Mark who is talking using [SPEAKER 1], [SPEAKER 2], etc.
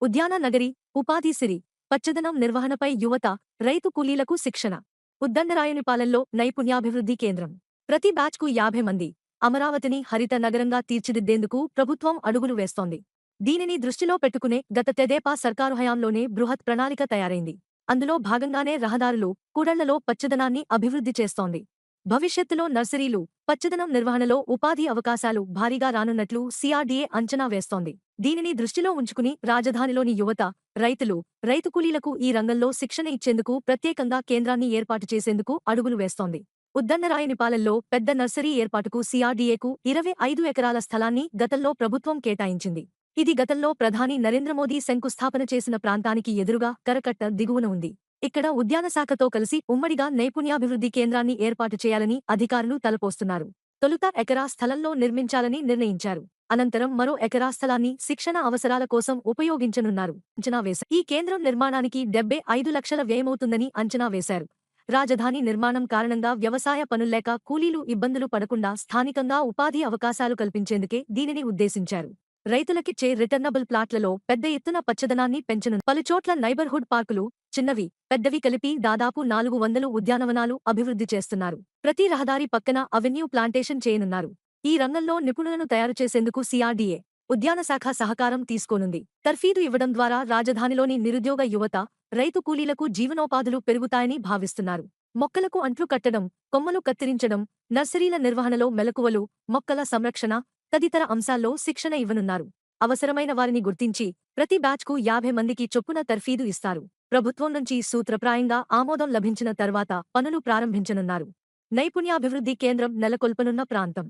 [SPEAKER 1] ఉద్యాన నగరి, ఉపాధి సిరి, పచ్చదనం నిర్వహణపై యువత, రైతు కూలీలకు శిక్షణ. ఉద్దండరాయునిపాలెంలో నైపుణ్యాభివృద్ధి కేంద్రం. ప్రతి బ్యాచ్కు 50 మంది. అమరావతిని హరిత నగరంగా తీర్చిదిద్దేందుకు ప్రభుత్వం అడుగులు వేస్తోంది. దీనిని దృష్టిలో పెట్టుకునే గత తెదేపా సర్కారు హయాంలోనే బృహత్ ప్రణాళిక తయారైంది. అందులో భాగంగానే రహదారులు, కూడళ్లలో పచ్చదనాన్ని అభివృద్ధి చేస్తోంది. భవిష్యత్తులో నర్సరీలు, పచ్చదనం నిర్వహణలో ఉపాధి అవకాశాలు భారీగా రానున్నట్లు సిఆర్డీఏ అంచనా వేస్తోంది. దీనిని దృష్టిలో ఉంచుకుని రాజధానిలోని యువత, రైతులు, రైతు కూలీలకు ఈ రంగంలో శిక్షణ ఇచ్చేందుకు ప్రత్యేకంగా కేంద్రాన్ని ఏర్పాటు చేసేందుకు అడుగులు వేస్తోంది. ఉద్దండరాయునిపాలెంలో పెద్ద నర్సరీ ఏర్పాటుకు సిఆర్డీఏకు 25 ఎకరాల స్థలాన్ని గతంలో ప్రభుత్వం కేటాయించింది. ఇది గతంలో ప్రధాని నరేంద్రమోదీ శంకుస్థాపన చేసిన ప్రాంతానికి ఎదురుగా కరకట్ట దిగువన ఉంది. ఇక్కడ ఉద్యాన శాఖతో కలిసి ఉమ్మడిగా నైపుణ్యాభివృద్ధి కేంద్రాన్ని ఏర్పాటు చేయాలని అధికారులు తలపోస్తున్నారు. తొలుత ఎకరా స్థలంలో నిర్మించాలని నిర్ణయించారు. అనంతరం మరో ఎకరా స్థలాన్ని శిక్షణ అవసరాల కోసం ఉపయోగించనున్నారు. అంచనా వేశారు. ఈ కేంద్రం నిర్మాణానికి 75 లక్షల వ్యయమవుతుందని అంచనా వేశారు. రాజధాని నిర్మాణం కారణంగా వ్యవసాయ పనుల్లేక కూలీలు ఇబ్బందులు పడకుండా స్థానికంగా ఉపాధి అవకాశాలు కల్పించేందుకే దీనిని ఉద్దేశించారు. రైతులకిచ్చే రిటర్నబుల్ ప్లాట్లలో పెద్ద ఎత్తున పచ్చదనాన్ని పెంచనున్నారు. పలుచోట్ల నైబర్హుడ్ పార్కులు, చిన్నవి, పెద్దవి కలిపి దాదాపు 400 ఉద్యానవనాలు అభివృద్ధి చేస్తున్నారు. ప్రతి రహదారి పక్కన అవెన్యూ ప్లాంటేషన్ చేయనున్నారు. ఈ రంగంలో నిపుణులను తయారు చేసేందుకు సిఆర్డీఏ, ఉద్యాన శాఖ సహకారం తీసుకోనుంది. తర్ఫీదు ఇవ్వడం ద్వారా రాజధానిలోని నిరుద్యోగ యువత, రైతు కూలీలకు జీవనోపాధులు పెరుగుతాయని భావిస్తున్నారు. మొక్కలకు అంట్లు కట్టడం, కొమ్మలు కత్తిరించడం, నర్సరీల నిర్వహణలో మెలకువలు, మొక్కల సంరక్షణ తదితర అంశాల్లో శిక్షణ ఇవ్వనున్నారు. అవసరమైన వారిని గుర్తించి ప్రతి బ్యాచ్కు 50 మందికి చొప్పున తర్ఫీదు ఇస్తారు. ప్రభుత్వం నుంచి సూత్రప్రాయంగా ఆమోదం లభించిన తర్వాత పనులు ప్రారంభించనున్నారు. నైపుణ్యాభివృద్ధి కేంద్రం నెలకొల్పనున్న ప్రాంతం